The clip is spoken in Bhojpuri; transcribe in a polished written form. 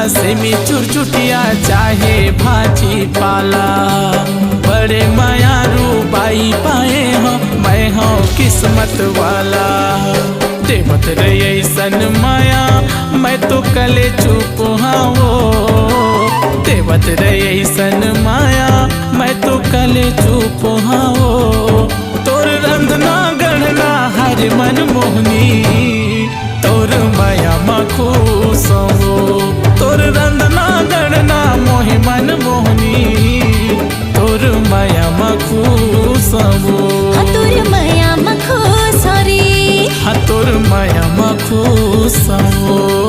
सेमी चुरचुटिया चाहे भाजी पाला। बड़े मायारू बाई पाए हो मैं हूँ किस्मत वाला। देवत रे ऐसन माया मैं तो कले चुप हो। देवत रे ऐसन माया मैं तो कले चुप हो। तोर रंधना गढ़ना हर मन मोहनी तोर माया मखूस हो। तोर रंधना गढ़ना मोहि मन मोहनी तोर माया मखूस हो। तोर माया मखूस रे। तोर माया मखूस हो।